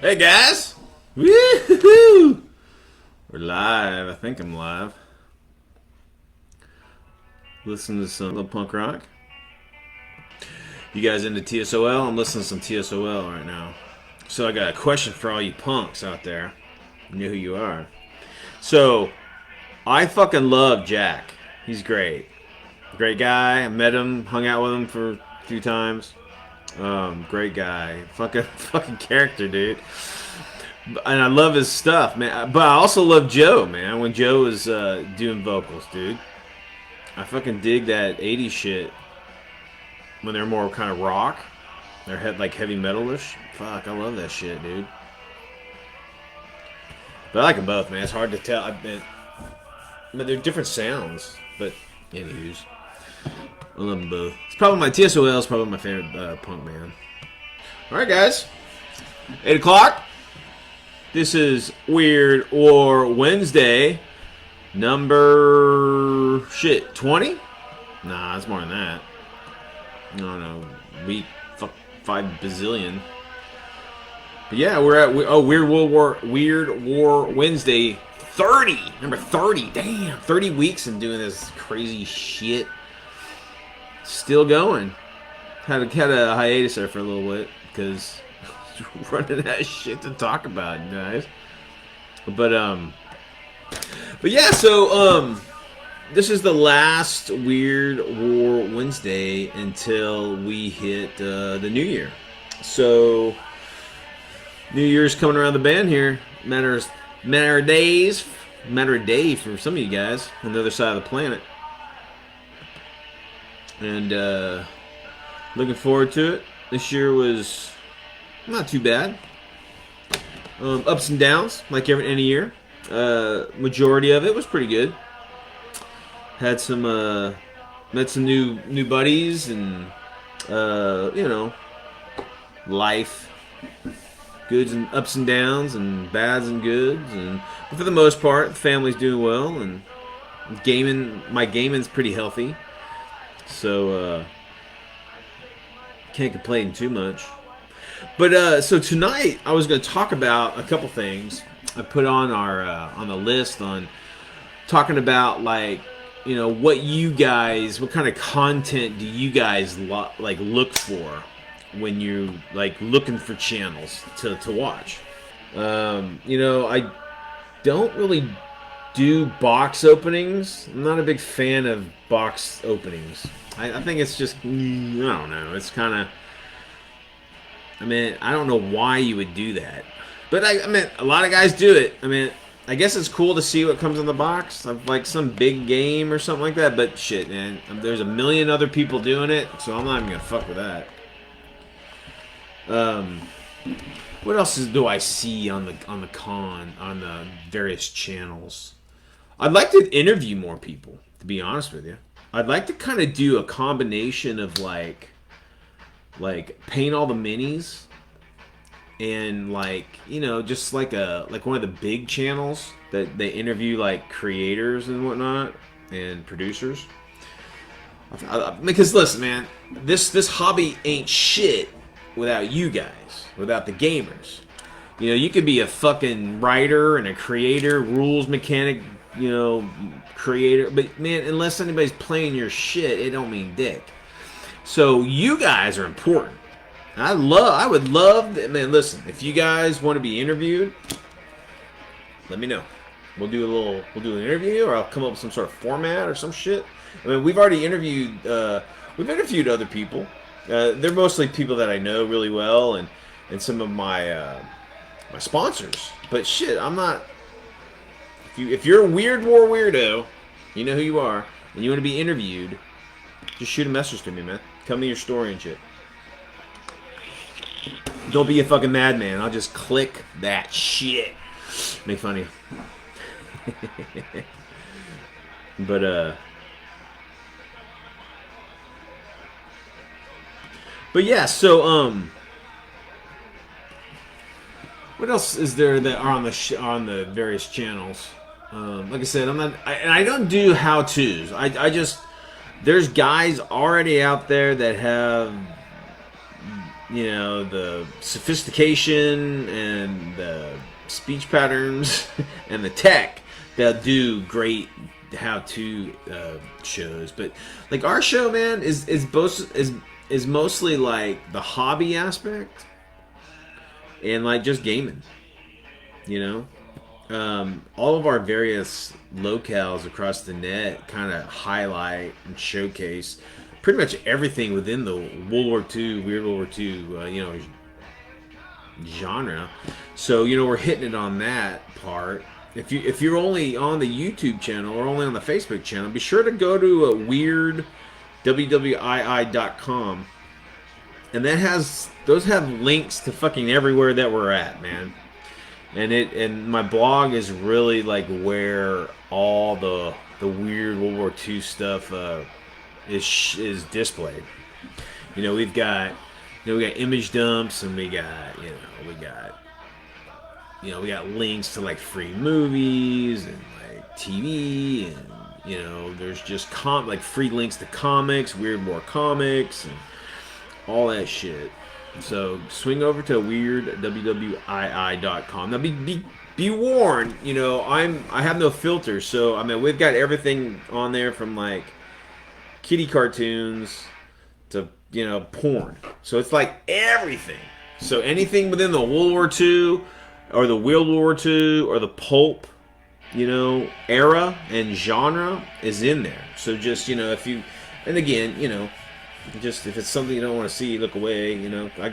Hey guys! Woo-hoo-hoo! We're live. I think I'm live. Listen to some little punk rock. You guys into TSOL? I'm listening to some TSOL right now. So I got a question for all you punks out there. You know who you are. So, I fucking love Jack. He's great. Great guy. I met him, hung out with him for a few times. Great guy. Fucking character, dude. And I love his stuff, man. But I also love Joe, man. When Joe was doing vocals, dude. I fucking dig that 80s shit. When they're more kind of rock. They're like heavy metalish. Fuck, I love that shit, dude. But I like them both, man. It's hard to tell. I mean, they're different sounds. But, anyways. I love them both. It's probably my TSOL is probably my favorite punk band. Alright, guys. 8 o'clock. This is Weird War Wednesday. Number... 20? Nah, it's more than that. No, week 5 bazillion. But yeah, we're at Weird War Wednesday 30. Number 30. Damn, 30 weeks and doing this crazy shit. Still going. Had a hiatus there for a little bit because running out of shit to talk about, you guys. But yeah, so this is the last Weird War Wednesday until we hit the New Year. So New Year's coming around the bend here. Matter of days, matter of day for some of you guys on the other side of the planet. And looking forward to it. This year was not too bad. Ups and downs, like any year. Majority of it was pretty good. Had some met some new buddies and life, goods and ups and downs and bads and goods, and but for the most part, the family's doing well and my gaming's pretty healthy. So, can't complain too much. But, so tonight, I was going to talk about a couple things I put on our, on the list on talking about, like, what kind of content do you guys, look for when you, looking for channels to watch? I don't really do box openings. I'm not a big fan of box openings. I think it's just, I don't know. It's kind of, I don't know why you would do that. But, a lot of guys do it. I guess it's cool to see what comes in the box. Like some big game or something like that. But shit, man. There's a million other people doing it. So I'm not even going to fuck with that. What else do I see on the various channels? I'd like to interview more people, to be honest with you. I'd like to kind of do a combination of like paint all the minis and just like one of the big channels that they interview like creators and whatnot and producers. Because listen, man, this hobby ain't shit without you guys, without the gamers. You could be a fucking writer and a creator, rules mechanic, creator, but man, unless anybody's playing your shit, it don't mean dick. So you guys are important. I would love, man, listen, if you guys want to be interviewed, let me know. We'll do an interview, or I'll come up with some sort of format or some shit. We've already interviewed, other people. They're mostly people that I know really well, and some of my sponsors. But shit, I'm not. If you're a Weird War weirdo, you know who you are, and you want to be interviewed, just shoot a message to me, man. Tell me your story and shit. Don't be a fucking madman. I'll just click that shit. Make fun of you. But yeah, so what else is there that are on the various channels? Like I said, I don't do how-tos. There's guys already out there that have you know, the sophistication and the speech patterns and the tech, they'll do great how-to shows. But like our show, man, is mostly like the hobby aspect and like just gaming. You know, all of our various locales across the net kind of highlight and showcase pretty much everything within the World War II, Weird World War II, you know, genre. So, you know, we're hitting it on that part. If you're only on the YouTube channel or only on the Facebook channel, be sure to go to Weird WWII.com, and those have links to fucking everywhere that we're at, man. And my blog is really like where all the weird World War II stuff is displayed. You know, we got image dumps, and we got links to like free movies and like TV, and you know, there's just like free links to comics, Weird War comics, and all that shit. So swing over to weirdwwii.com. Now be warned, you know, I have no filters, so I mean we've got everything on there from like kitty cartoons to, you know, porn. So it's like everything. So anything within the World War II or the World War II or the pulp, you know, era and genre is in there. So just, you know, and again, you know, just if it's something you don't want to see, look away. You know, I've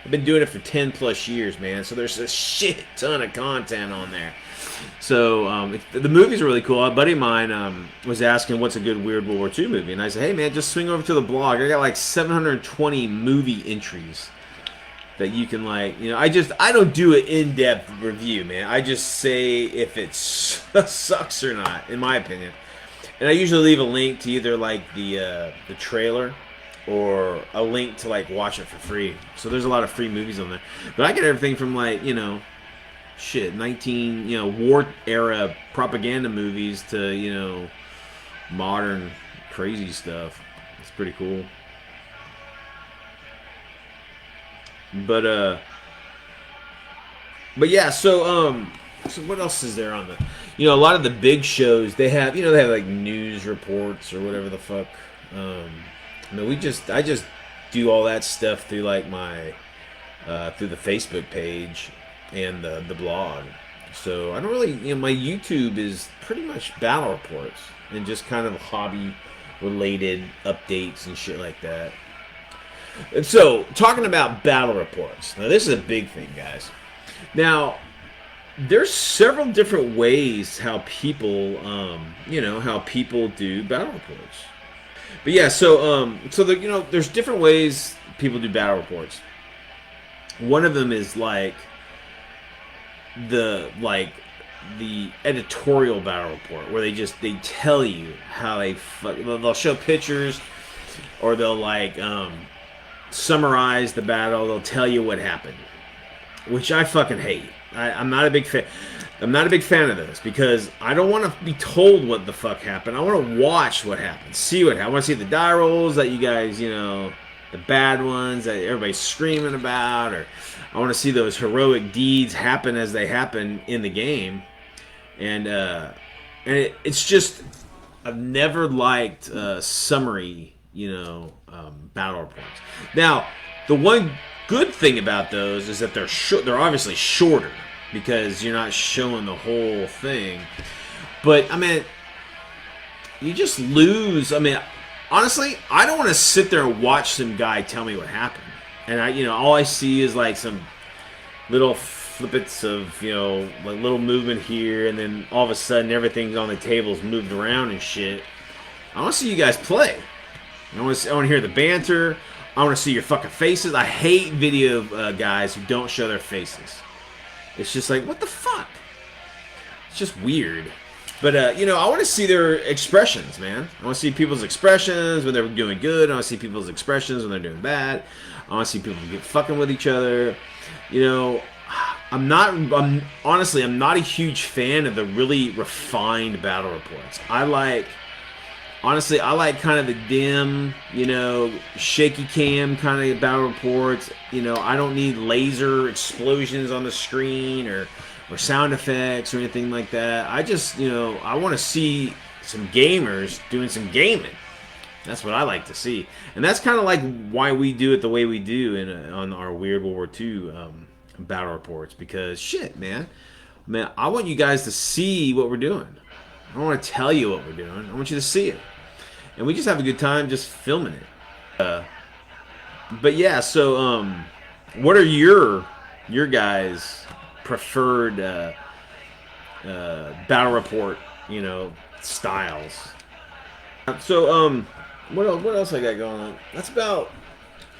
been doing it for 10 plus years, man. So there's a shit ton of content on there. So the movies are really cool. A buddy of mine was asking what's a good Weird World War II movie, and I said, hey man, just swing over to the blog. I got like 720 movie entries that you can, like, you know. I don't do an in-depth review, man. I just say if it sucks or not, in my opinion. And I usually leave a link to either like the trailer or a link to like watch it for free. So there's a lot of free movies on there. But I get everything from like, you know, shit, war era propaganda movies to, you know, modern crazy stuff. It's pretty cool. But yeah, so what else is there on the, you know, a lot of the big shows, they have like news reports or whatever the fuck. No, I just do all that stuff through like my through the Facebook page and the blog. So I don't really, you know, my YouTube is pretty much battle reports and just kind of hobby related updates and shit like that. And so, talking about battle reports. Now this is a big thing, guys. Now, there's several different ways how people do battle reports. But yeah, so you know, there's different ways people do battle reports. One of them is like the editorial battle report, where they tell you how they'll show pictures, or they'll like summarize the battle. They'll tell you what happened, which I fucking hate. I'm not a big fan. I'm not a big fan of those, because I don't want to be told what the fuck happened. I want to watch what happened, see what happened. I want to see the die rolls that you guys, you know, the bad ones that everybody's screaming about, or I want to see those heroic deeds happen as they happen in the game. And it's just, I've never liked summary, you know, battle reports. Now, the one good thing about those is that they're obviously shorter, because you're not showing the whole thing. But I mean, you just lose. I mean, honestly, I don't want to sit there and watch some guy tell me what happened, and all I see is like some little flippets of, you know, like little movement here, and then all of a sudden everything on the table's moved around and shit. I want to see you guys play. I want to hear the banter. I want to see your fucking faces. I hate video guys who don't show their faces. It's just like, what the fuck? It's just weird. But, I want to see their expressions, man. I want to see people's expressions when they're doing good. I want to see people's expressions when they're doing bad. I want to see people get fucking with each other. You know, honestly, I'm not a huge fan of the really refined battle reports. I like honestly, I like kind of the dim, you know, shaky cam kind of battle reports. You know, I don't need laser explosions on the screen or sound effects or anything like that. I just, you know, I want to see some gamers doing some gaming. That's what I like to see, and that's kind of like why we do it the way we do on our Weird World War II battle reports. Because shit, man, I want you guys to see what we're doing. I don't want to tell you what we're doing. I want you to see it, and we just have a good time just filming it. But yeah, so what are your guys' preferred battle report, you know, styles? So what else I got going on? That's about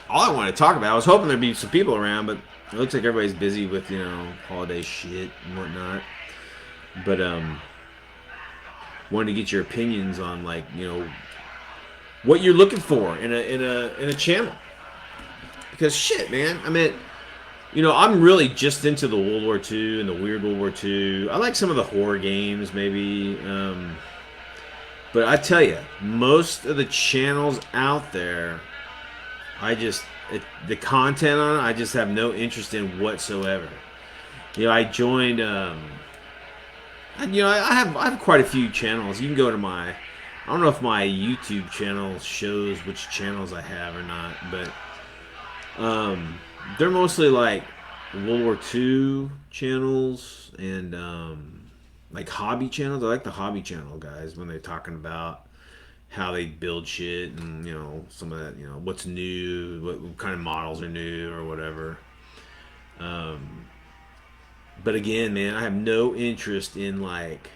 all I wanted to talk about. I was hoping there'd be some people around, but it looks like everybody's busy with, you know, holiday shit and whatnot. But wanted to get your opinions on, like, you know, what you're looking for in a channel. Because shit, man, I mean, you know, I'm really just into the World War II and the Weird World War II. I like some of the horror games, maybe. But I tell you, most of the channels out there, the content on it, I just have no interest in whatsoever. You know, I joined, you know, I have quite a few channels. You can go to I don't know if my YouTube channel shows which channels I have or not, but they're mostly like World War II channels and like hobby channels. I like the hobby channel guys when they're talking about how they build shit and, you know, some of that, you know, what's new, what kind of models are new or whatever. But again, man, I have no interest in like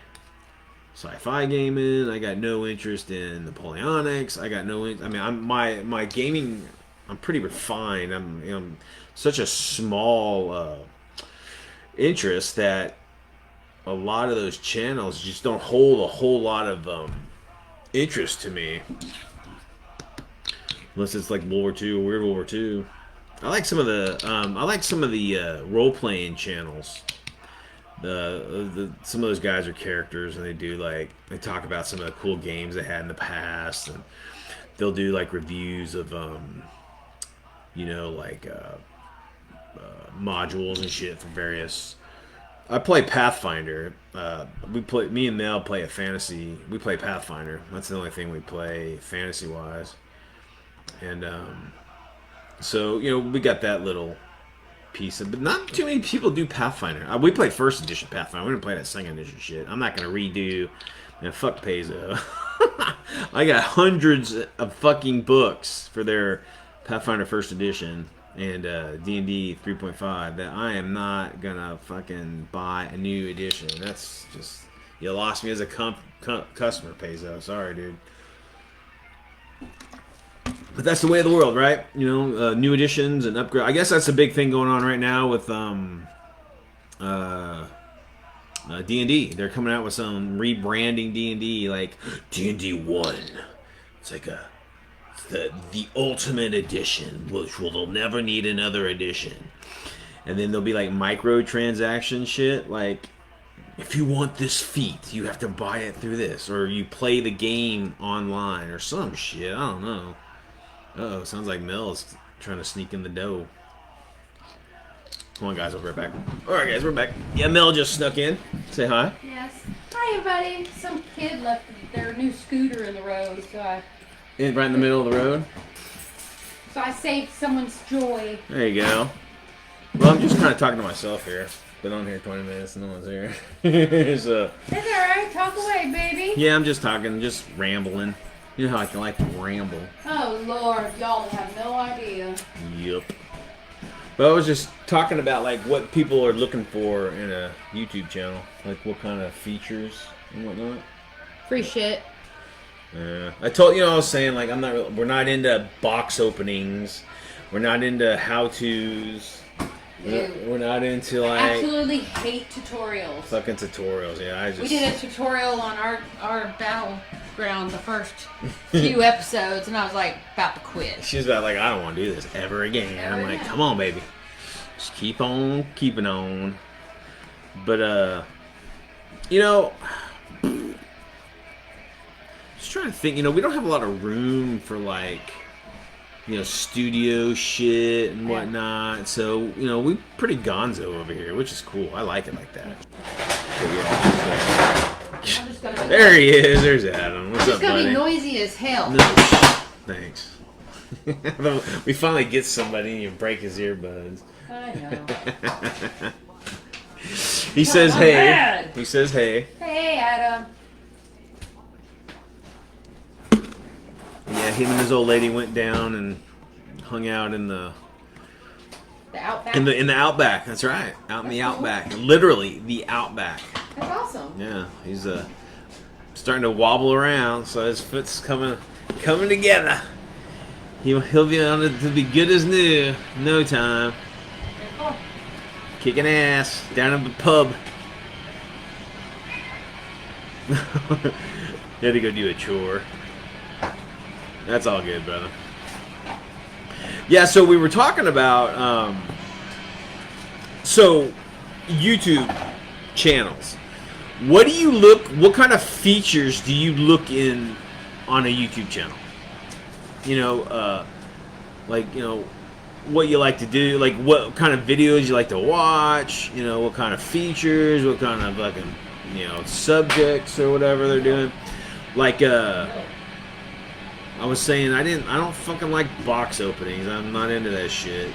sci-fi gaming. I got no interest in Napoleonics. I got no. I mean, my gaming. I'm pretty refined. I'm such a small interest that a lot of those channels just don't hold a whole lot of interest to me, unless it's like World War II or Weird World War II. I like some of the role playing channels. Some of those guys are characters, and they talk about some of the cool games they had in the past, and they'll do like reviews of you know, like modules and shit for various. I play Pathfinder. Me and Mel play we play Pathfinder. That's the only thing we play fantasy wise. And so, you know, we got that little piece of, but not too many people do Pathfinder. We played first edition Pathfinder. We didn't play that second edition shit. I'm not gonna redo. Man, fuck Paizo. I got hundreds of fucking books for their Pathfinder first edition and D&D 3.5 that I am not gonna fucking buy a new edition. That's just, you lost me as a customer, Paizo. Sorry, dude. But that's the way of the world, right? You know, new editions and upgrade. I guess that's a big thing going on right now with D&D. They're coming out with some rebranding D&D, like D&D 1. It's like the ultimate edition, which will never need another edition. And then there'll be like microtransaction shit, like if you want this feat, you have to buy it through this, or you play the game online, or some shit. I don't know. Uh-oh, sounds like Mel's trying to sneak in the dough. Come on, guys, we'll be right back. Alright, guys, we're back. Yeah, Mel just snuck in. Say hi. Yes. Hi, everybody. Some kid left their new scooter in the road, so right in the middle of the road? So I saved someone's joy. There you go. Well, I'm just kind of talking to myself here. Been on here 20 minutes and no one's here. So, it's alright. Talk away, baby. Yeah, I'm just talking, just rambling. You know how I can like to ramble. Oh, Lord. Y'all have no idea. Yup. But I was just talking about like what people are looking for in a YouTube channel. Like what kind of features and whatnot. Free shit. I told I was saying like we're not into box openings. We're not into how-tos. We're not into like... I absolutely hate tutorials. Fucking tutorials, yeah. We did a tutorial on our battleground the first few episodes, and I was like, about to quit. She was about like, I don't want to do this ever again. I'm like, come on, baby. Just keep on keeping on. But, Just trying to think. You know, we don't have a lot of room for like, you know, studio shit and whatnot. So, you know, we pretty gonzo over here, which is cool. I like it like that. So, yeah, there he is. There's Adam. What's up, buddy? It's gonna be noisy as hell. No, thanks. We finally get somebody and you break his earbuds. I know. He says, "Hey." Bad. He says, "Hey." Hey, Adam. Yeah, him and his old lady went down and hung out in the Outback. in the outback. That's right, out in the outback. Literally the outback. That's awesome. Yeah, he's starting to wobble around, so his foot's coming together. He'll be on it to be good as new. No time. Cool. Kicking ass down at the pub. He had to go do a chore. That's all good, brother. Yeah, so we were talking about so YouTube channels. What kind of features do you look in on a YouTube channel? You know, like, you know, what you like to do, like what kind of videos you like to watch, you know, what kind of features, what kind of fucking, you know, subjects or whatever they're doing. Like, I was saying I don't fucking like box openings. I'm not into that shit.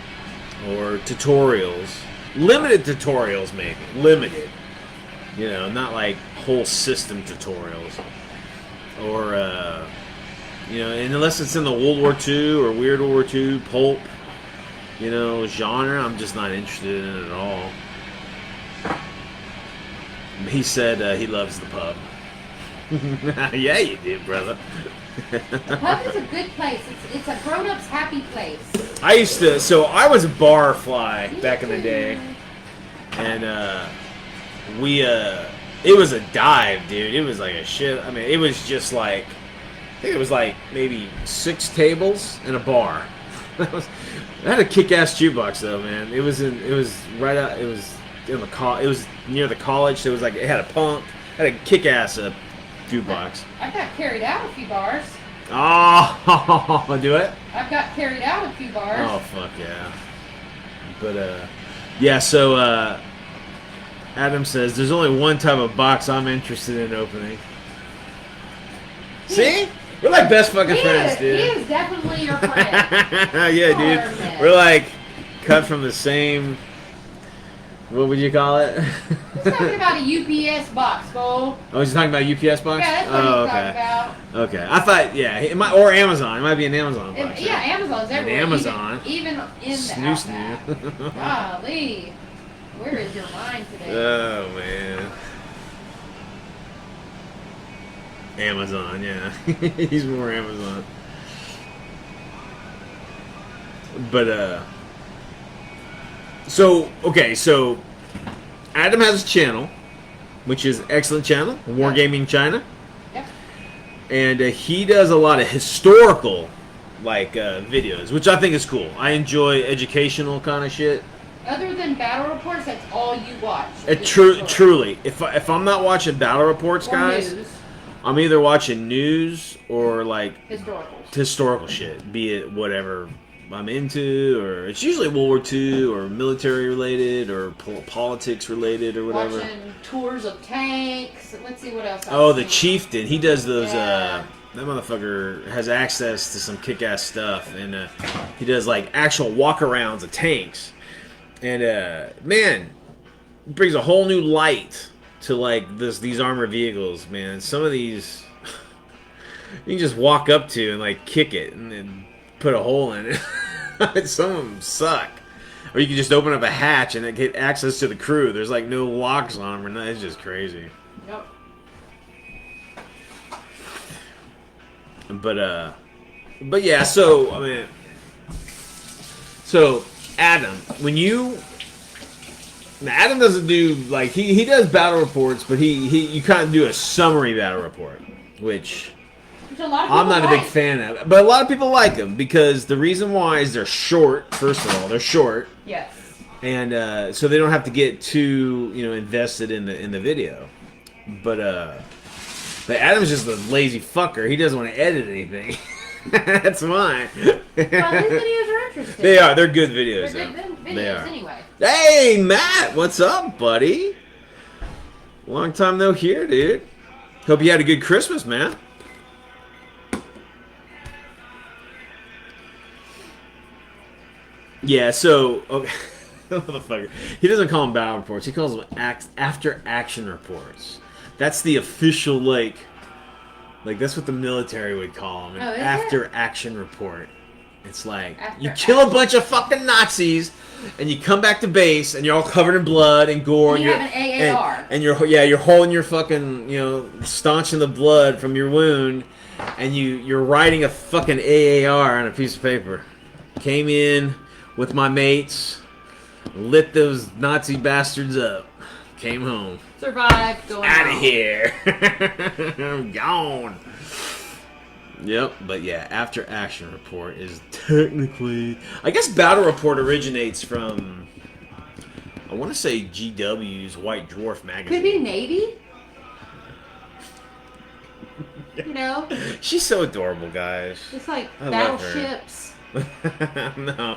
Or tutorials. Limited tutorials, maybe. Limited. You know, not like whole system tutorials. Or, you know, and unless it's in the World War II or Weird World War II, pulp, you know, genre, I'm just not interested in it at all. He said he loves the pub. Yeah, you do, brother. The pub is a good place. It's a grown-up's happy place. I was a bar fly back in the day, and it was a dive, dude. It was like a shit. I mean, it was just like, I think it was like maybe 6 tables and a bar. It had a kick-ass jukebox though, man. It was right out. It was in the It was near the college, so it was like it had a punk, had a kick-ass jukebox. I got carried out a few bars. Oh, do it. I've got carried out a few bars. Oh fuck yeah! But yeah. So Adam says there's only one type of box I'm interested in opening. See? We're like best fucking friends, dude. He is definitely your friend. Yeah, dude. We're like cut from the same. What would you call it? He's talking about a UPS box, Bo. Oh, he's talking about UPS box? Yeah, that's what he's talking about. Okay. I thought, yeah, it might, or Amazon. It might be an Amazon box. Yeah, Amazon's everywhere. Amazon. Even in the outback. Golly. Where is your mind today? Oh, man. Amazon, yeah. He's more Amazon. But, so Adam has a channel, which is excellent channel, Wargaming China. Yep. And he does a lot of historical, like, videos, which I think is cool. I enjoy educational kind of shit. Other than battle reports, that's all you watch. Truly, if I'm not watching battle reports, or guys, news. I'm either watching news or like historical shit, be it whatever I'm into, or it's usually World War II or military related or politics related or whatever. Watching tours of tanks. Let's see what else. The Chieftain, he does those. Yeah. That motherfucker has access to some kick-ass stuff, and he does like actual walk-arounds of tanks, and man, it brings a whole new light to like these armored vehicles, man. Some of these you can just walk up to and like kick it and then put a hole in it. Some of them suck. Or you can just open up a hatch and get access to the crew. There's like no locks on them or nothing. It's just crazy. Yep. But yeah, so I mean, so Adam, Adam doesn't do like he does battle reports, but you kind of do a summary battle report, which I'm not a big fan of. But a lot of people like them because the reason why is they're short. First of all, they're short. Yes. And so they don't have to get too invested in the video. But But Adam's just a lazy fucker. He doesn't want to edit anything. That's why. Well, his videos are interesting. They are. They're good videos. They're good videos anyway. Hey, Matt. What's up, buddy? Long time no hear, dude. Hope you had a good Christmas, man. Yeah, so... Okay. Motherfucker. He doesn't call them battle reports. He calls them after action reports. That's the official, like that's what the military would call them. An after action report. It's like, you kill a bunch of fucking Nazis, and you come back to base, and you're all covered in blood and gore. And you have an AAR. And you're holding your fucking, staunching the blood from your wound, and you're writing a fucking AAR on a piece of paper. Came in with my mates, lit those Nazi bastards up, came home. Survived, going out of home. here. I'm gone. Yep, but yeah, after action report is technically... I guess battle report originates from... I want to say GW's White Dwarf magazine. Could be Navy. She's so adorable, guys. It's like I love her. battleships. No.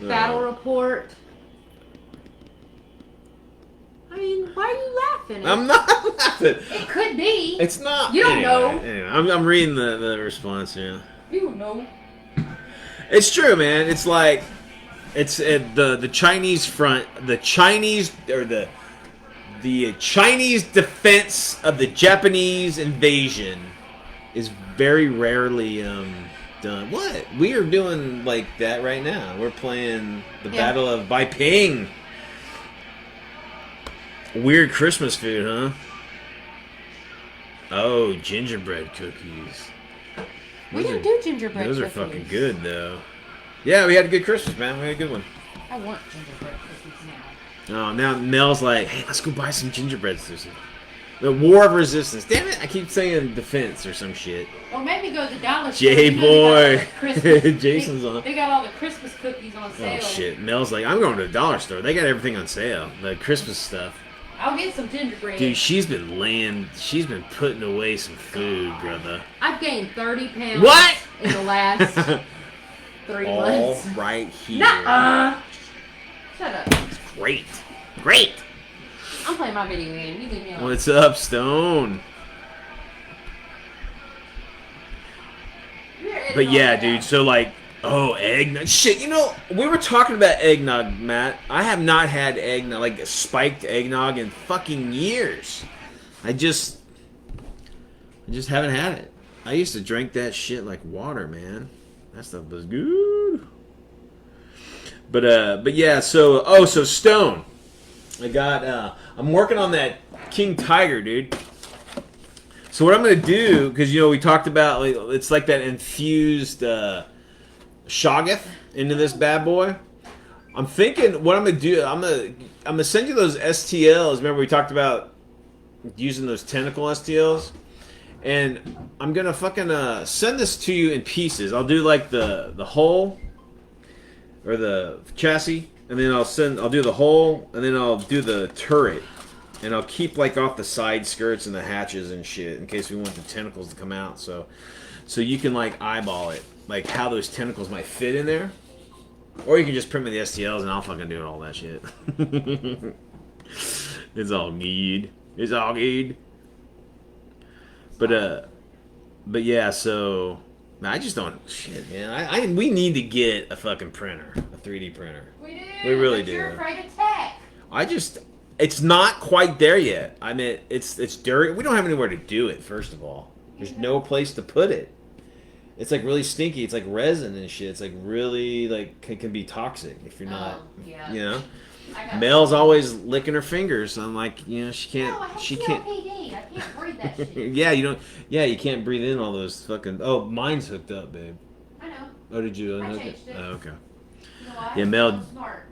Battle report. I mean, why are you laughing? I'm not laughing. It could be. It's not. You don't know. Anyway, I'm reading the response here. You don't know. It's true, man. It's like the Chinese front, the Chinese defense of the Japanese invasion is very rarely done. What? We are doing like that right now. We're playing the Battle of Beiping. Weird Christmas food, huh? Oh, gingerbread cookies. We didn't do gingerbread cookies. Those are fucking good, though. Yeah, we had a good Christmas, man. We had a good one. I want gingerbread cookies now. Oh, now Mel's like, hey, let's go buy some gingerbread cookies. The War of Resistance. Damn it, I keep saying defense or some shit. Or maybe go to the dollar store. J-boy. Jason's on. They got all the Christmas cookies on sale. Oh, shit. Mel's like, I'm going to the dollar store. They got everything on sale. The Christmas stuff. I'll get some gingerbread. Dude, she's been putting away some food, brother. I've gained 30 pounds. What? In the last 3 months. All right here. Nuh-uh. Shut up. It's great. Great. I'm playing my video game. You leave me alone. What's up, Stone? But yeah, dude, so like, eggnog. Shit, we were talking about eggnog, Matt. I have not had eggnog, like spiked eggnog, in fucking years. I just haven't had it. I used to drink that shit like water, man. That stuff was good. But yeah, so Stone. I'm working on that King Tiger, dude. So what I'm gonna do, because we talked about, like, it's like that infused Shoggoth into this bad boy. I'm thinking what I'm gonna do. I'm gonna send you those STLs. Remember we talked about using those tentacle STLs, and I'm gonna fucking send this to you in pieces. I'll do like the hull or the chassis, and then I'll do the hull, and then I'll do the turret. And I'll keep like off the side skirts and the hatches and shit in case we want the tentacles to come out. So you can like eyeball it, like how those tentacles might fit in there. Or you can just print me the STLs and I'll fucking do all that shit. It's all good. It's all good. But yeah, so I just don't shit, man. We need to get a fucking printer, a 3D printer. We do. We really but do. You're afraid of tech. It's not quite there yet. I mean, it's dirty. We don't have anywhere to do it, first of all. There's no place to put it. It's like really stinky. It's like resin and shit. It's like really like can be toxic if you're not, Mel's always licking her fingers. I'm like, she can't. No, she can't. COPD. I can't breathe that shit. Yeah, you don't. Yeah, you can't breathe in all those fucking. Oh, mine's hooked up, babe. I know. Oh, did you I unhook changed it. Oh, okay. You know why? Yeah, Mel. I'm smart.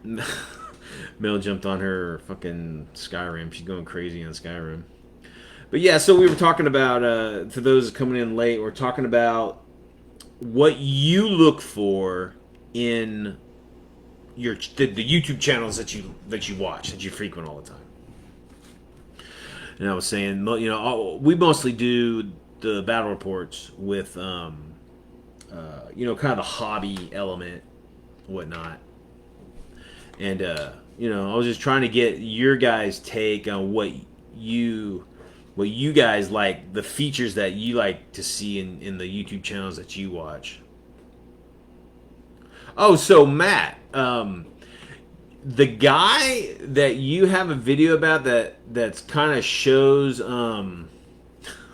Mel jumped on her fucking Skyrim. She's going crazy on Skyrim. But yeah, so we were talking about, for those coming in late, we're talking about what you look for in the YouTube channels that you watch, that you frequent all the time. And I was saying, we mostly do the battle reports with, kind of the hobby element, whatnot. And I was just trying to get your guys' take on what you guys like, the features that you like to see in the YouTube channels that you watch. Oh, so Matt, the guy that you have a video about that's kind of shows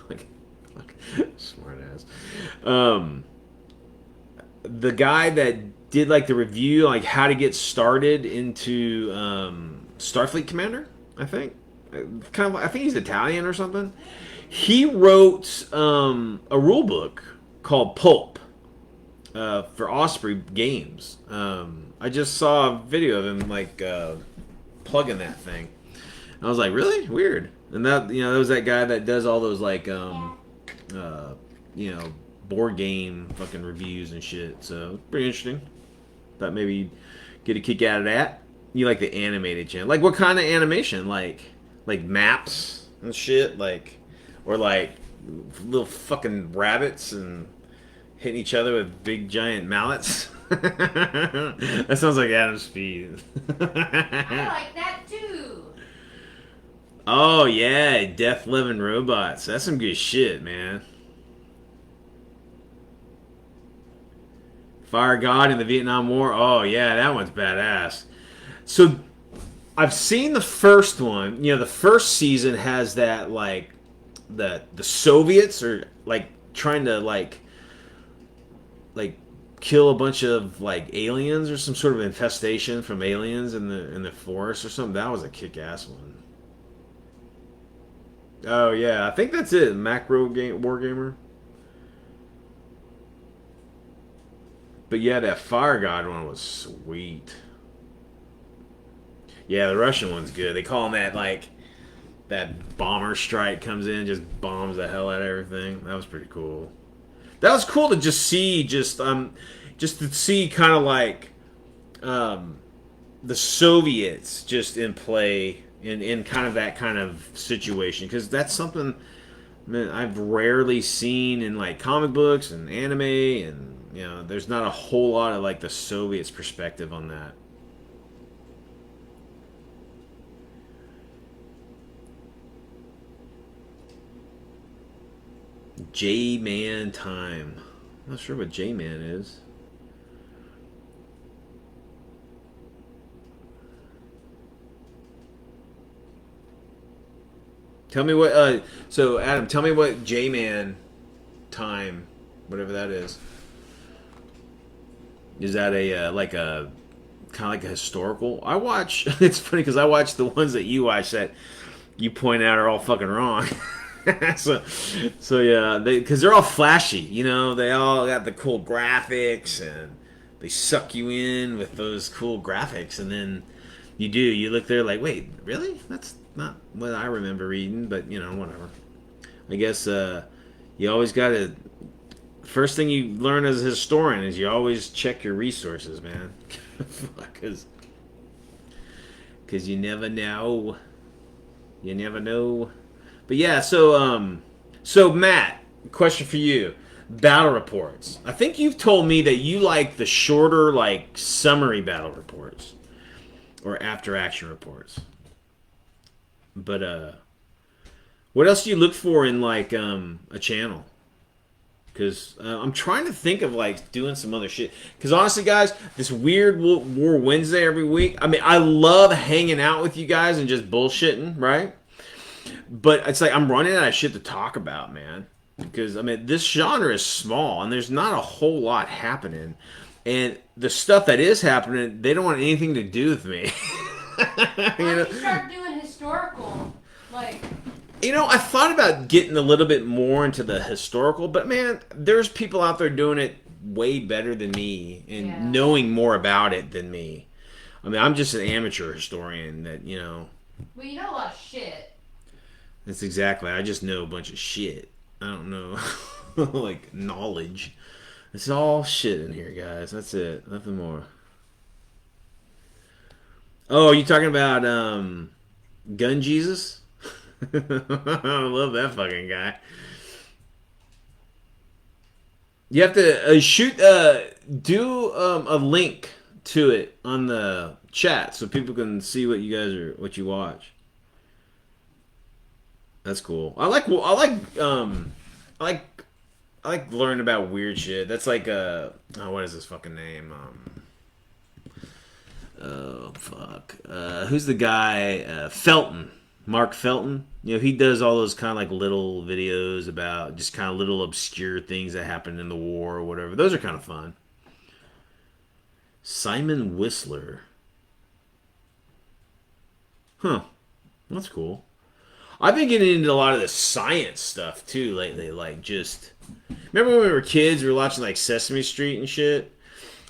like, smart ass, the guy that did like the review, like how to get started into Starfleet Commander, I think. Kind of, I think he's Italian or something. He wrote a rule book called Pulp for Osprey Games. I just saw a video of him like plugging that thing. I was like, really weird. And that that was that guy that does all those like board game fucking reviews and shit. So pretty interesting. Thought maybe you'd get a kick out of that. You like the animated channel? Like what kind of animation? Like maps and shit? Or like little fucking rabbits and hitting each other with big giant mallets? That sounds like Adam Speed. I like that too. Oh yeah, Death Living Robots. That's some good shit, man. Fire God in the Vietnam War. Oh yeah, that one's badass. So I've seen the first one. The first season has that like the Soviets are like trying to like kill a bunch of like aliens or some sort of infestation from aliens in the forest or something. That was a kick-ass one. Oh yeah, I think that's it. Macro game Wargamer. But yeah, that Fire God one was sweet. Yeah, the Russian one's good. They call him that like that bomber strike comes in and just bombs the hell out of everything. That was pretty cool. That was cool to just see just to see kind of like the Soviets just in play in kind of that kind of situation, because that's something, man, I've rarely seen in like comic books and anime, and there's not a whole lot of like the Soviets perspective on that. J-Man time. I'm not sure what J-Man is. Tell me what. So Adam, tell me what J-Man time, whatever that is. Is that a like a kind of like a historical? I watch. It's funny because I watch the ones that you watch that you point out are all fucking wrong. so yeah, because they're all flashy. They all got the cool graphics and they suck you in with those cool graphics, and then you look there like, wait, really? That's not what I remember reading, but whatever. I guess you always got to. First thing you learn as a historian is you always check your resources, man, because you never know. You never know. But yeah, so Matt, question for you. Battle reports. I think you've told me that you like the shorter, like summary battle reports or after action reports. But what else do you look for in like a channel? Because I'm trying to think of like doing some other shit. Because honestly, guys, this weird War Wednesday every week. I mean, I love hanging out with you guys and just bullshitting, right? But it's like I'm running out of shit to talk about, man. Because, I mean, this genre is small and there's not a whole lot happening. And the stuff that is happening, they don't want anything to do with me. Why don't you start doing historical? Like... I thought about getting a little bit more into the historical, but man, there's people out there doing it way better than me and knowing more about it than me. I mean, I'm just an amateur historian that, Well, you know a lot of shit. That's exactly. I just know a bunch of shit. I don't know, like knowledge. It's all shit in here, guys. That's it. Nothing more. Oh, are you talking about Gun Jesus? I love that fucking guy. You have to do a link to it on the chat so people can see what you watch. That's cool. I like I like learning about weird shit. That's like what is his fucking name? Oh fuck. Who's the guy? Felton. Mark Felton. He does all those kind of like little videos about just kind of little obscure things that happened in the war or whatever. Those are kind of fun. Simon Whistler. Huh. That's cool. I've been getting into a lot of the science stuff too lately. Like, just remember when we were kids, we were watching like Sesame Street and shit,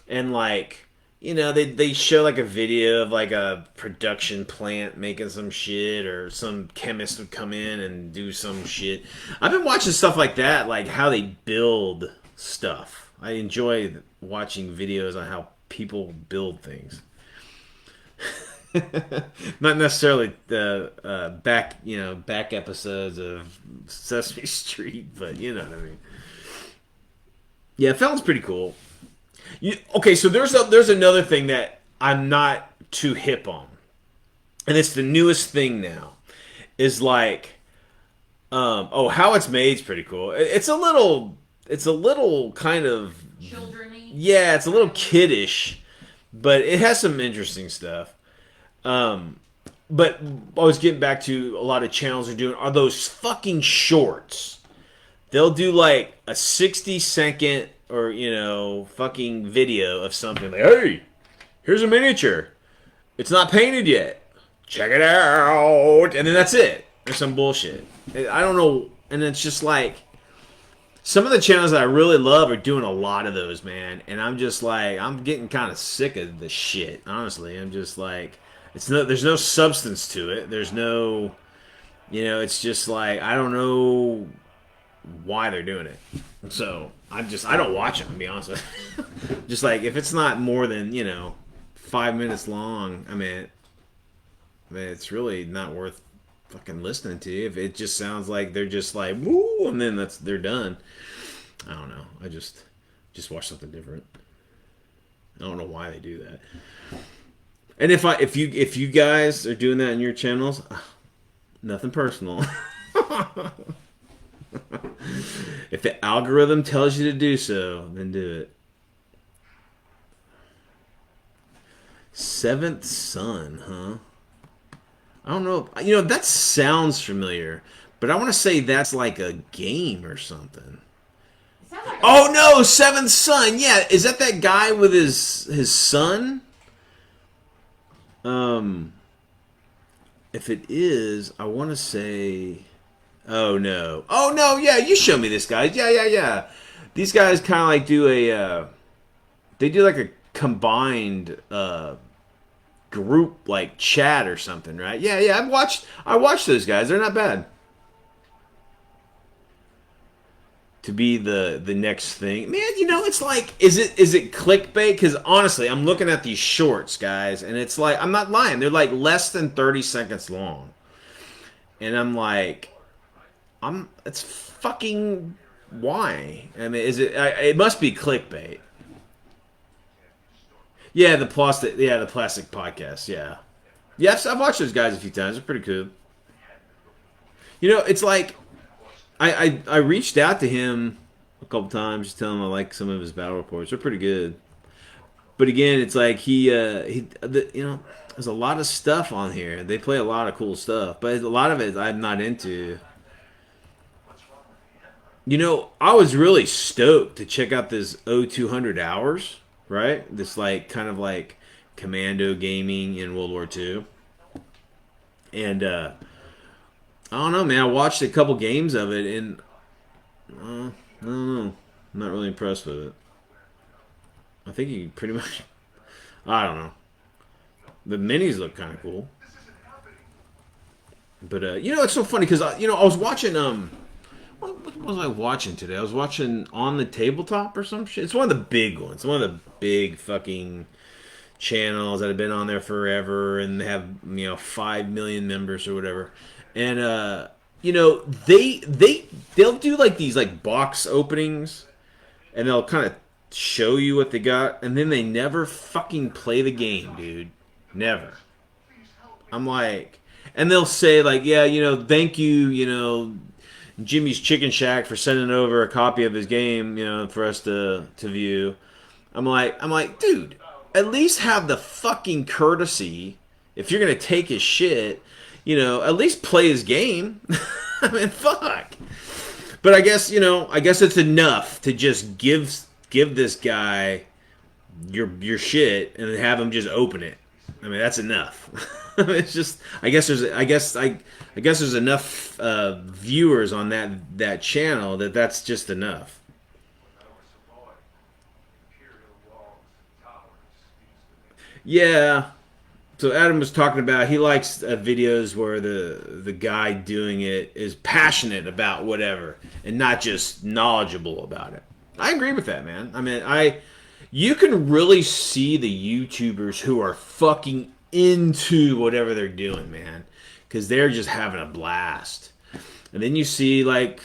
and like, they show like a video of like a production plant making some shit, or some chemist would come in and do some shit. I've been watching stuff like that, like how they build stuff. I enjoy watching videos on how people build things. Not necessarily the back episodes of Sesame Street, but you know what I mean. Yeah, Felton's pretty cool. Okay, so there's another thing that I'm not too hip on, and it's the newest thing now. Is like, How It's Made's pretty cool. It's a little kind of Children-y. yeah, it's a little kiddish, but it has some interesting stuff. But I was getting back to a lot of channels are those fucking shorts. They'll do like a 60-second or fucking video of something like, hey, here's a miniature. It's not painted yet. Check it out. And then that's it. There's some bullshit. I don't know. And it's just like, some of the channels that I really love are doing a lot of those, man. And I'm just like, I'm getting kind of sick of the shit. Honestly, I'm just like, there's no substance to it. There's no, it's just like, I don't know why they're doing it. So I don't watch them, to be honest with you. Just like, if it's not more than 5 minutes long, I mean, it's really not worth fucking listening to. If it just sounds like they're just like woo, and then they're done. I don't know. I just watch something different. I don't know why they do that. And if you guys are doing that in your channels, nothing personal. If the algorithm tells you to do so, then do it. Seventh Son, huh? I don't know. That sounds familiar, but I want to say that's like a game or something. Like oh no, Seventh Son. Yeah, is that guy with his son? If it is, I want to say. Oh no! Oh no! Yeah, you show me this, guys. Yeah. These guys kind of like do they do like a combined group like chat or something, right? Yeah. I watched those guys. They're not bad. To be the next thing, man. It's like, is it clickbait? Because honestly, I'm looking at these shorts, guys, and it's like, I'm not lying. They're like less than 30 seconds long, and I'm like, it's fucking why? I mean, is it? It must be clickbait. Yeah, the plastic podcast. Yeah. Yes, I've watched those guys a few times. They're pretty cool. It's like, I reached out to him a couple times, just telling him I like some of his battle reports. They're pretty good. But again, it's like there's a lot of stuff on here. They play a lot of cool stuff, but a lot of it I'm not into. I was really stoked to check out this 0200 hours, right? This like kind of like commando gaming in World War II. And I don't know, man. I watched a couple games of it, and I don't know. I'm not really impressed with it. I think you pretty much. I don't know. The minis look kind of cool, but it's so funny because I was watching What was I watching today? I was watching On the Tabletop or some shit. It's one of the big ones. One of the big fucking channels that have been on there forever and they have 5 million members or whatever. And you know, they'll do like these like box openings, and they'll kind of show you what they got, and then they never fucking play the game, dude. Never. I'm like, and they'll say like, yeah, you know, thank you, you know, Jimmy's Chicken Shack for sending over a copy of his game, you know, for us to view. I'm like, dude, at least have the fucking courtesy. If you're gonna take his shit, you know, at least play his game. I mean, fuck. But I guess, you know, I guess it's enough to just give this guy your shit and have him just open it. I mean, that's enough. It's just, I guess there's enough viewers on that channel that's just enough. Yeah. So Adam was talking about he likes videos where the guy doing it is passionate about whatever and not just knowledgeable about it. I agree with that, man. I mean, you can really see the YouTubers who are fucking into whatever they're doing, man, because they're just having a blast. And then you see like,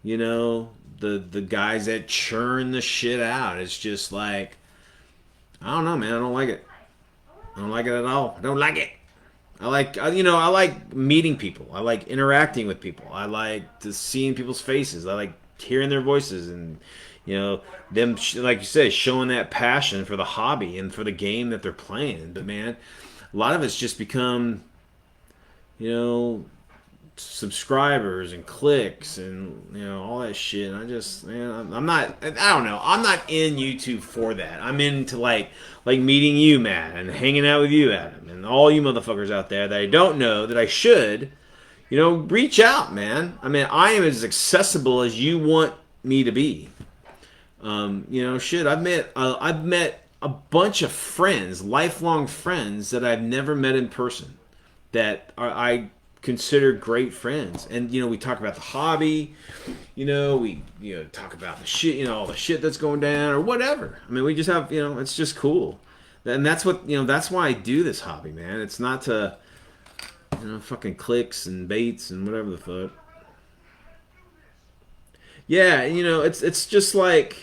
you know, the guys that churn the shit out. It's just like, I don't know, man. I don't like it. I don't like it at all. I don't like it. You know, I like meeting people. I like interacting with people. I like to seeing people's faces. I like hearing their voices and, you know, them, like you say, showing that passion for the hobby and for the game that they're playing. But man, a lot of it's just become, you know, subscribers and clicks and, you know, all that shit. And I just, man, I'm not, I don't know, I'm not in YouTube for that. I'm into like meeting you, Matt, and hanging out with you, Adam, and all you motherfuckers out there that I don't know that I should, you know, reach out, man. I mean, I am as accessible as you want me to be. You know, shit, I've met a bunch of friends, lifelong friends that I've never met in person that I consider great friends. And you know, we talk about the hobby, you know, we talk about the shit, you know, all the shit that's going down or whatever. I mean, we just have, you know, it's just cool. And that's what, you know, that's why I do this hobby, man. It's not to, you know, fucking clicks and baits and whatever the fuck. Yeah, you know, it's just like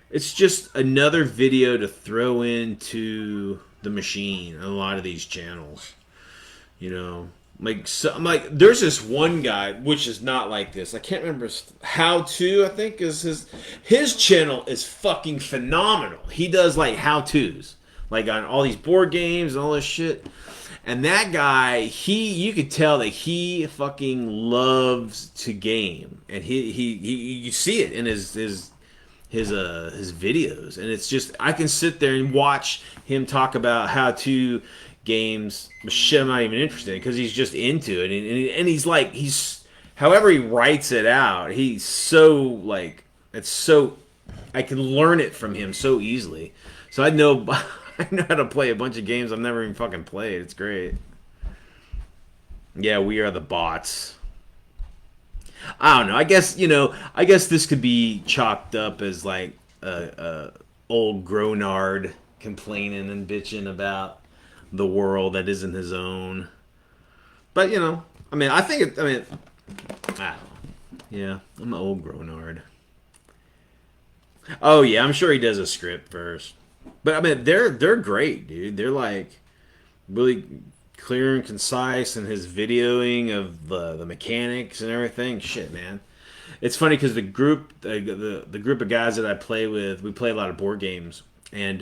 it's just another video to throw into the machine on a lot of these channels. You know, like so, I'm like, there's this one guy which is not like this. I can't remember how to. I think is his channel is fucking phenomenal. He does like how tos, like on all these board games and all this shit. And that guy, you could tell that he fucking loves to game, and he you see it in his videos, and it's just I can sit there and watch him talk about how to games, shit I'm not even interested in because he's just into it, and he's like however he writes it out, he's so like it's so I can learn it from him so easily. So I know I know how to play a bunch of games I've never even fucking played. It's great. Yeah, we are the bots. I don't know. I guess I guess this could be chalked up as like a old Gronard complaining and bitching about the world that isn't his own. But you know, I mean, I think it. I mean, I don't know. Yeah, I'm an old Gronard. Oh yeah, I'm sure he does a script first. But I mean, they're great, dude. They're like really clear and concise, and his videoing of the mechanics and everything. Shit, man. It's funny because the group of guys that I play with, we play a lot of board games, and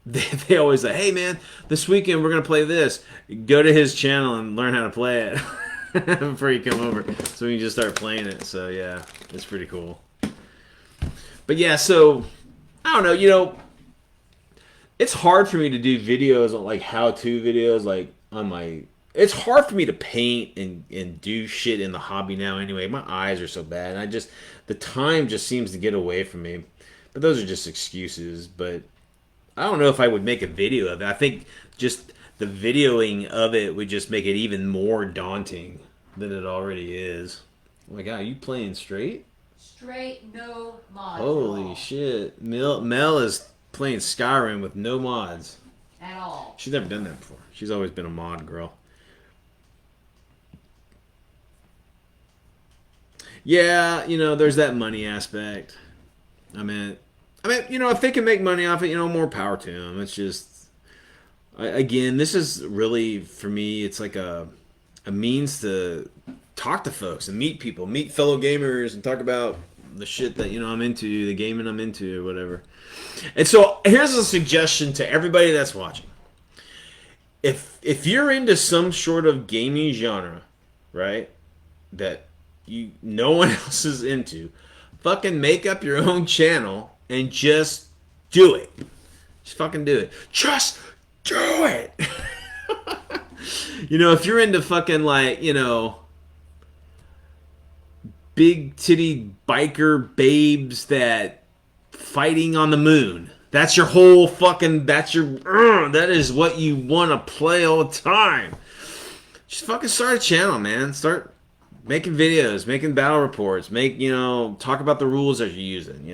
they always say, "Hey, man, this weekend we're gonna play this. Go to his channel and learn how to play it before you come over, so we can just start playing it." So yeah, it's pretty cool. But yeah, so I don't know. You know, it's hard for me to do videos on like how-to videos, like on my. It's hard for me to paint and do shit in the hobby now. Anyway, my eyes are so bad, and the time just seems to get away from me. But those are just excuses. But I don't know if I would make a video of it. I think just the videoing of it would just make it even more daunting than it already is. Oh my god, are you playing straight? Straight, no mods. Holy shit. Mel is playing Skyrim with no mods. At all. She's never done that before. She's always been a mod girl. Yeah, there's that money aspect. If they can make money off it, more power to them. It's just, again, this is really, for me, it's like a means to talk to folks and meet people, meet fellow gamers, and talk about the shit that I'm into, the gaming I'm into, or whatever. And so here's a suggestion to everybody that's watching. If you're into some sort of gaming genre, right, that no one else is into, fucking make up your own channel and just do it. Just fucking do it. Just do it. If you're into fucking big titty biker babes that fighting on the moon. That's your whole fucking, that is what you want to play all the time. Just fucking start a channel, man. Start making videos, making battle reports, talk about the rules that you're using,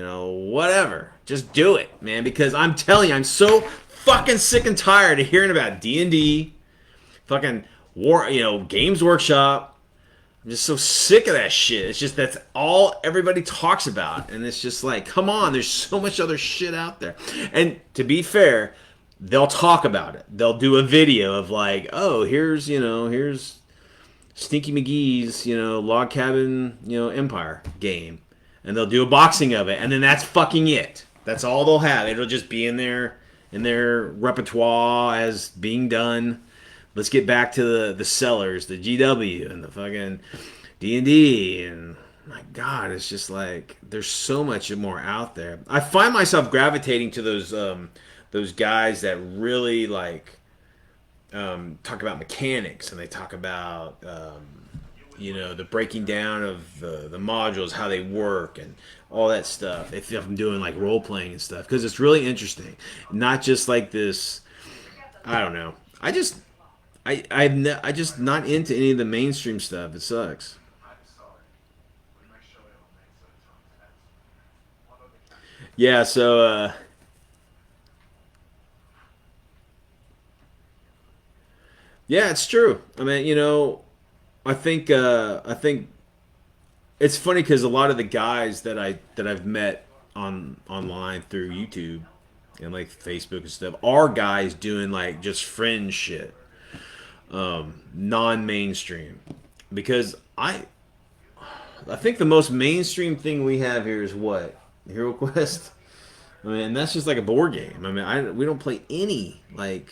whatever. Just do it, man, because I'm telling you, I'm so fucking sick and tired of hearing about D&D, fucking war, Games Workshop. I'm just so sick of that shit. It's just that's all everybody talks about, and it's just like, come on, there's so much other shit out there. And to be fair, they'll talk about it. They'll do a video of like, oh, here's Stinky McGee's, Log Cabin, Empire game, and they'll do a boxing of it, and then that's fucking it. That's all they'll have. It'll just be in their repertoire as being done. Let's get back to the sellers, the GW, and the fucking D&D, and my God, it's just like there's so much more out there. I find myself gravitating to those guys that really talk about mechanics, and they talk about the breaking down of the modules, how they work, and all that stuff. If I'm doing like role playing and stuff, because it's really interesting, not just like this. I don't know. I just not into any of the mainstream stuff. It sucks. Yeah, so yeah, it's true. I think it's funny because a lot of the guys that I've met online through YouTube and like Facebook and stuff are guys doing like just fringe shit, non-mainstream. Because I think the most mainstream thing we have here is what? Hero Quest. That's just like a board game. We don't play any like.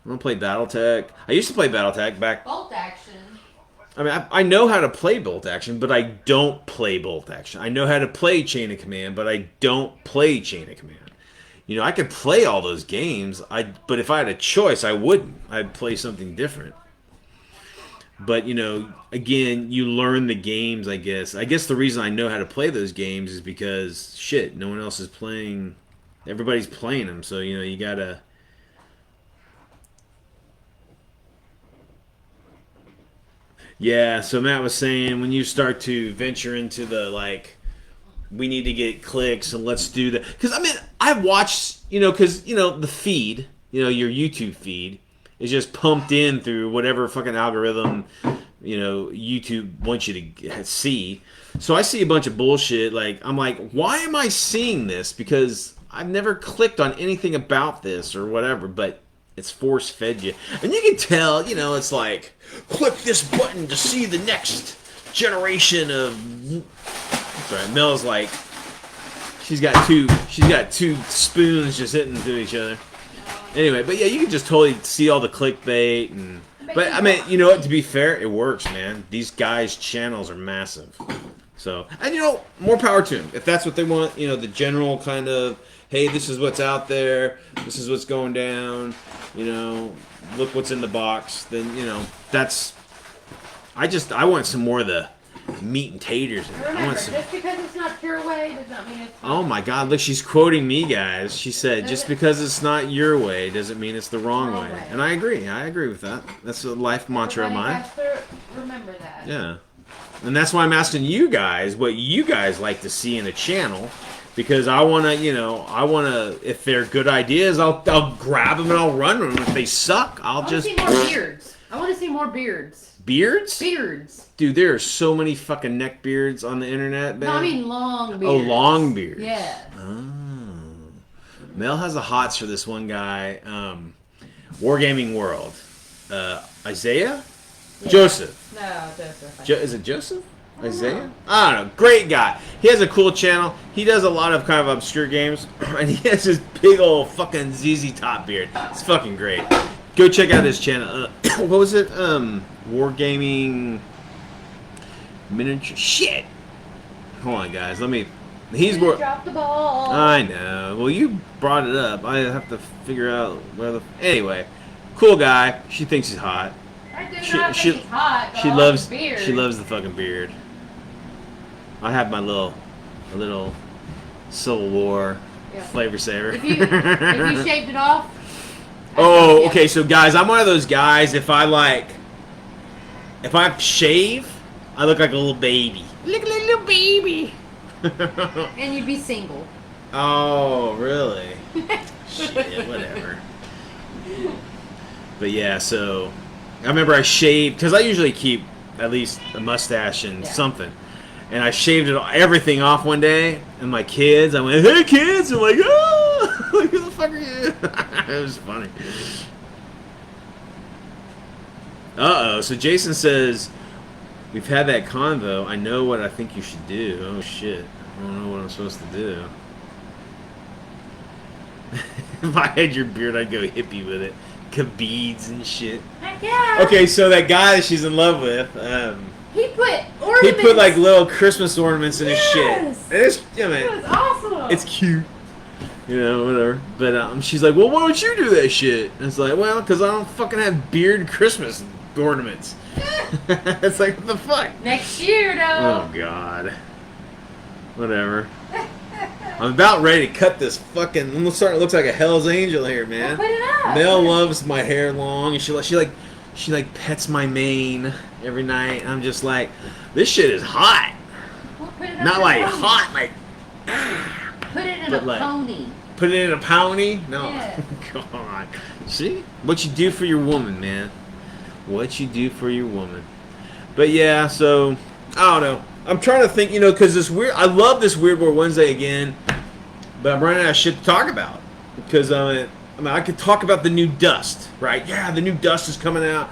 I don't play BattleTech. I used to play BattleTech back. Bolt action. I know how to play Bolt Action, but I don't play Bolt Action. I know how to play Chain of Command, but I don't play Chain of Command. I could play all those games. But if I had a choice, I wouldn't. I'd play something different. But again, you learn the games. I guess the reason I know how to play those games is because shit, no one else is playing. Everybody's playing them, so you gotta. Yeah, so Matt was saying when you start to venture into the we need to get clicks and let's do that. Because I've watched, because the feed, your YouTube feed is just pumped in through whatever fucking algorithm, YouTube wants you to see. So I see a bunch of bullshit. I'm like, why am I seeing this? Because I've never clicked on anything about this or whatever, but it's force fed you, and you can tell. It's like, click this button to see the next generation of. Sorry, Mel's like, she's got two spoons just hitting through each other. Anyway, but yeah, you can just totally see all the clickbait and. But what? To be fair, it works, man. These guys' channels are massive. So, and more power to them if that's what they want. The general kind of, hey, this is what's out there, this is what's going down. Look what's in the box. Then that's. I want some more of the meat and taters. Remember, just because it's not your way does not mean it's. Oh my God! Look, she's quoting me, guys. She said, "Just because it's not your way doesn't mean it's the wrong way." And I agree. I agree with that. That's a life mantra of mine. Remember that. Yeah. And that's why I'm asking you guys what you guys like to see in a channel, because I want to, if they're good ideas, I'll grab them and I'll run them. If they suck, I'll just. See more beards. I want to see more beards. Beards? Beards. Dude, there are so many fucking neck beards on the internet, man. No, I mean long beards. Oh, long beards. Yeah. Oh. Mel has the hots for this one guy. Wargaming World. Isaiah? Yeah. Joseph. No, Joseph. Is it Joseph? Isaiah? I don't know. Great guy. He has a cool channel. He does a lot of kind of obscure games. And he has this big old fucking ZZ Top beard. It's fucking great. Go check out his channel. What was it? Wargaming Miniature. Shit. Hold on, guys. He's more. Drop the ball. I know. Well, you brought it up. I have to figure out where the. Anyway, cool guy. She thinks he's hot. I do not think he's hot. She loves the fucking beard. I have my little Civil War flavor saver. If you shaved it off. Oh, okay. So guys, I'm one of those guys. If I shave, I look like a little baby. Look like a little baby. And you'd be single. Oh, really? Shit, whatever. But yeah, so I remember I shaved because I usually keep at least a mustache and something, and I shaved everything off one day. And my kids, I went, "Hey, kids!" I'm like, "Oh, like, who the fuck are you?" It was funny. So Jason says, "We've had that convo. I know what I think you should do." Oh shit! I don't know what I'm supposed to do. If I had your beard, I'd go hippie with it. Beads and shit. Heck yeah. Okay, so that guy that she's in love with, he put ornaments. he put like little Christmas ornaments in his shit. It's, It was awesome. it's cute. You know, whatever. But she's like, well, why don't you do that shit? And it's like, well, because I don't fucking have beard Christmas ornaments. It's like, what the fuck? Next year, though. Oh, God. Whatever. I'm about ready to cut this fucking. I'm starting to look like a Hell's Angel here, man. Well, put it up. Mel loves my hair long, and she pets my mane every night. I'm just like, this shit is hot. Well, put it up. Not like hot, like. Put it in a pony. Put it in a pony? No. Yeah. God. See what you do for your woman, man. What you do for your woman. But yeah, so I don't know. I'm trying to think, because this weird. I love this Weird War Wednesday again, but I'm running out of shit to talk about. Because I could talk about the new Dust, right? Yeah, the new Dust is coming out.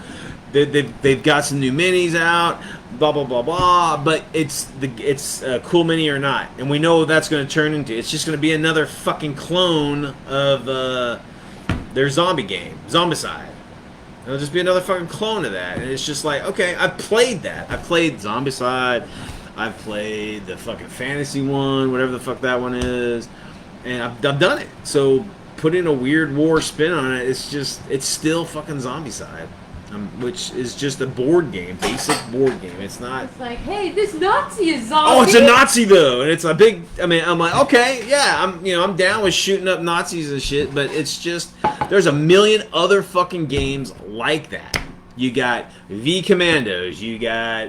They've got some new minis out. Blah blah blah blah. But it's a cool mini or not, and we know what that's going to turn into. It's just going to be another fucking clone of their zombie game, Zombicide. It'll just be another fucking clone of that, and it's just like, okay, I've played that. I've played Zombicide. I've played the fucking fantasy one, whatever the fuck that one is, and I've done it. So putting a Weird War spin on it, it's still fucking Zombicide, which is just a board game, basic board game. It's not. It's like, hey, this Nazi is zombie. Oh, it's a Nazi though, and it's a big. I'm like, okay, yeah, I'm down with shooting up Nazis and shit, but it's just there's a million other fucking games like that. You got V Commandos, you got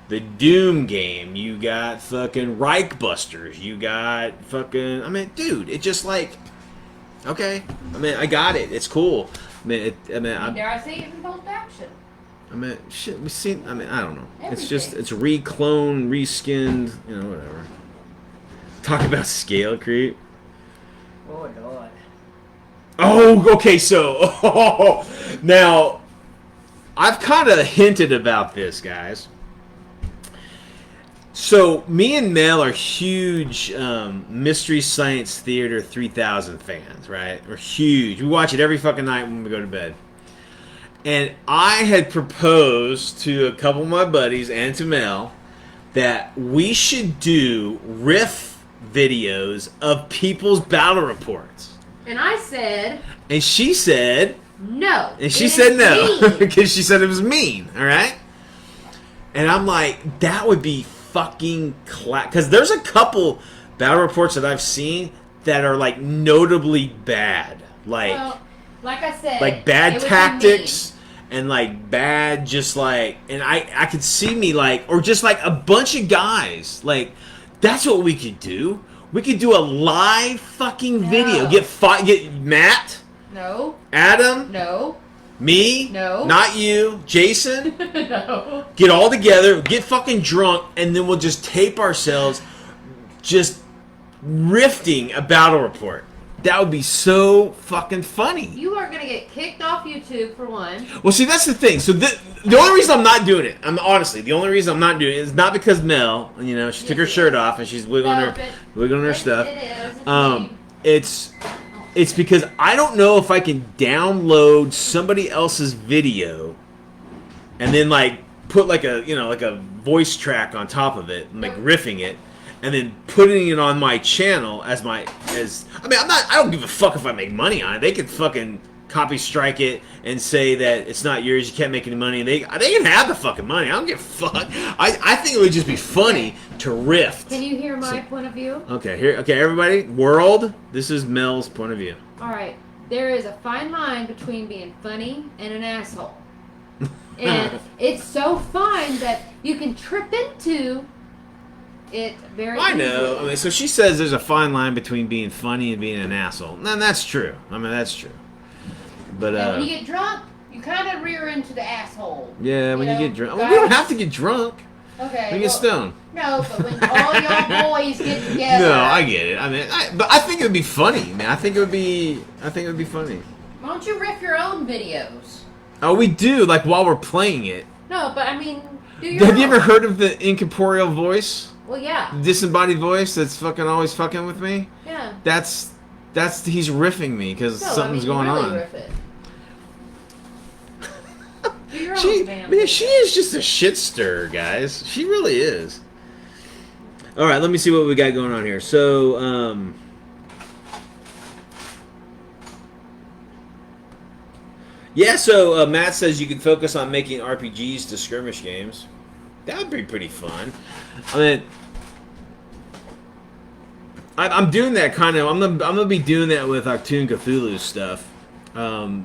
the Doom game, you got fucking Reich Busters, you got fucking. Dude, it just like, okay, I got it. It's cool. Dare I say it in both action? Shit, we've seen. I don't know. Everything. It's re-cloned, reskinned, whatever. Talk about scale creep. Oh Lord. Oh, okay. So, now, I've kind of hinted about this, guys. So, me and Mel are huge Mystery Science Theater 3000 fans, right? We're huge. We watch it every fucking night when we go to bed. And I had proposed to a couple of my buddies and to Mel that we should do riff videos of people's battle reports. And I said... And she said... No. And she said no. Because she said it was mean, all right? And I'm like, that would be fucking because there's a couple battle reports that I've seen that are like notably bad, like I said, like bad tactics and like bad just like, and I could see me like, or just like a bunch of guys like, that's what we could do. We could do a live fucking video. Get Matt. No. Adam. No. Me? No. Not you. Jason? No. Get all together, get fucking drunk, and then we'll just tape ourselves just riffing a battle report. That would be so fucking funny. You are gonna get kicked off YouTube for one. Well, see, that's the thing. So the only reason I'm not doing it, the only reason I'm not doing it is not because Mel, she took her shirt off and she's wiggling her stuff. It is. It's because I don't know if I can download somebody else's video and then like put like a voice track on top of it, like riffing it, and then putting it on my channel I don't give a fuck if I make money on it. They could fucking copy strike it and say that it's not yours, you can't make any money, and they can have the fucking money. I don't give a fuck. I think it would just be funny to riff. Can you hear my point of view? Okay, everybody, world, this is Mel's point of view. Alright. There is a fine line between being funny and an asshole. And it's so fine that you can trip into it very I know. easily. So she says there's a fine line between being funny and being an asshole. And that's true. That's true. But and when you get drunk, you kind of rear into the asshole. Yeah, when you get drunk. Well, we don't have to get drunk. Okay. We get stoned. No, but when all y'all boys get together. No, I get it. But I think it would be funny, man. I think it would be funny. Why don't you riff your own videos? Oh, we do, like while we're playing it. No, but I mean, do your Have you ever heard of the incorporeal voice? Well, yeah. Disembodied voice that's fucking always fucking with me? Yeah. That's he's riffing me because something's going really on. Riff it. Do your own damn Man, she is just a shit stirrer, guys. She really is. All right, let me see what we got going on here. So, yeah. So Matt says you can focus on making RPGs to skirmish games. That would be pretty fun. I mean, I'm doing that kind of. I'm gonna be doing that with Octoon Cthulhu stuff.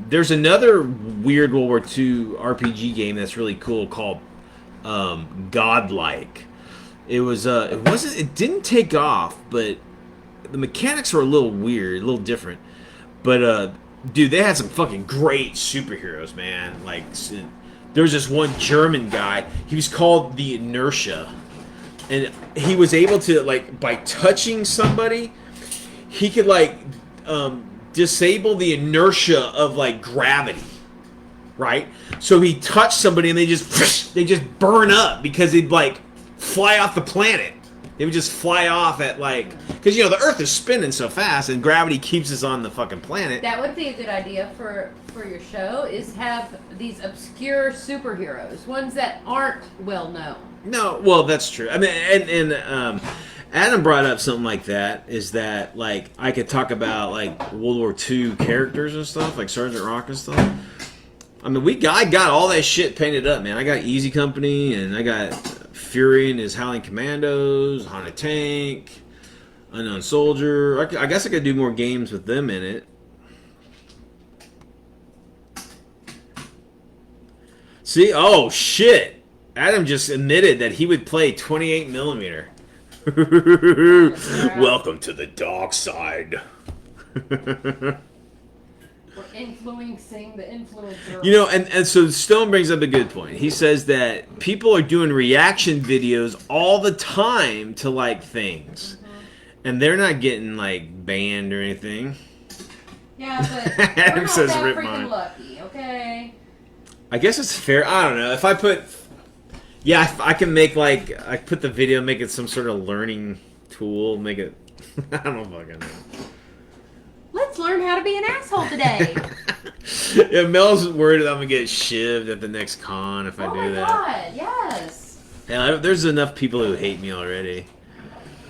There's another weird World War II RPG game that's really cool called Godlike. It didn't take off, but the mechanics were a little weird, a little different. But dude, they had some fucking great superheroes, man. Like there was this one German guy. He was called the Inertia, and he was able to, like, by touching somebody, he could disable the inertia of like gravity, right? So he touched somebody and they just burn up because they'd like fly off the planet. They would just fly off at because the Earth is spinning so fast and gravity keeps us on the fucking planet. That would be a good idea for your show, is have these obscure superheroes, ones that aren't well known. No, well, that's true. I mean, and Adam brought up something like that, is that, like, I could talk about, like, World War II characters and stuff, like Sergeant Rock and stuff. I mean, I got all that shit painted up, man. I got Easy Company, and I got Fury and his Howling Commandos, Haunted Tank, Unknown Soldier. I guess I could do more games with them in it. See? Oh, shit. Adam just admitted that he would play 28 millimeter. Welcome to the dark side. We're influencing the influencer. And so Stone brings up a good point. He says that people are doing reaction videos all the time to, like, things. Mm-hmm. And they're not getting, like, banned or anything. Yeah, but we're not says that rip freaking mine. lucky, okay? I guess it's fair. I don't know. If I put... Yeah, I can make, like... I put the video, make it some sort of learning tool, make it... I don't fucking know. Let's learn how to be an asshole today. Yeah, Mel's worried that I'm going to get shivved at the next con if I do that. Oh my god, yes. Yeah, there's enough people who hate me already.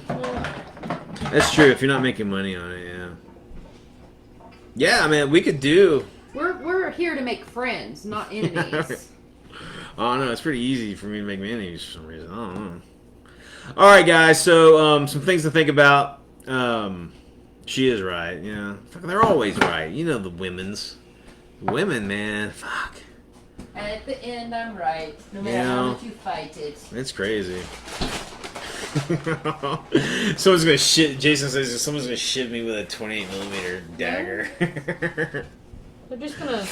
That's true, if you're not making money on it, yeah. Yeah, I mean, we could do... We're here to make friends, not enemies. Oh, no, it's pretty easy for me to make enemies for some reason. I don't know. Alright, guys, so some things to think about. She is right, yeah. They're always right. You know the women's. Women, man. Fuck. At the end, I'm right. No matter how much you fight it. It's crazy. Someone's gonna shit. Jason says someone's gonna shit me with a 28 millimeter dagger. They're just gonna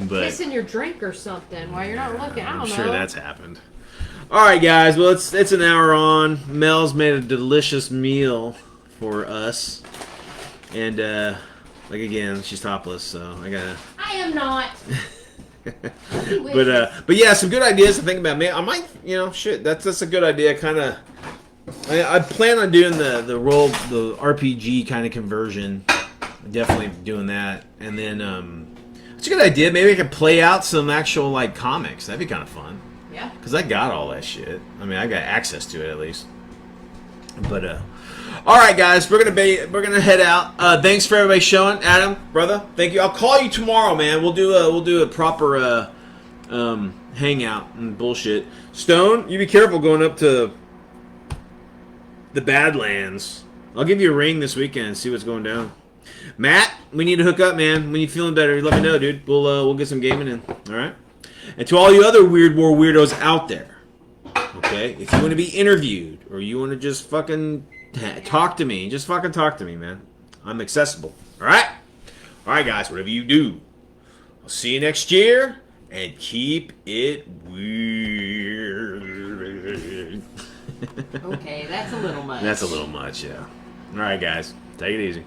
But Piss in your drink or something while you're not looking. I don't I'm know. sure that's happened. All right, guys. Well, it's an hour on. Mel's made a delicious meal for us, and like again, she's topless, so I gotta. I am not. But yeah, some good ideas to think about. Man, I might, shit. That's a good idea. Kind of. I plan on doing the RPG kind of conversion. Definitely doing that, and then it's a good idea. Maybe I could play out some actual like comics. That'd be kind of fun. Yeah. Because I got all that shit. I mean, I got access to it at least. But all right, guys, we're gonna head out. Thanks for everybody showing. Adam, brother, thank you. I'll call you tomorrow, man. We'll do a proper hangout and bullshit. Stone, you be careful going up to the Badlands. I'll give you a ring this weekend and see what's going down. Matt, we need to hook up, man. When you're feeling better, let me know, dude. We'll get some gaming in. All right. And to all you other Weird War weirdos out there, okay, if you want to be interviewed or you want to just fucking talk to me, just fucking talk to me, man. I'm accessible. All right? All right, guys, whatever you do, I'll see you next year, and keep it weird. Okay, that's a little much. That's a little much, yeah. All right, guys, take it easy.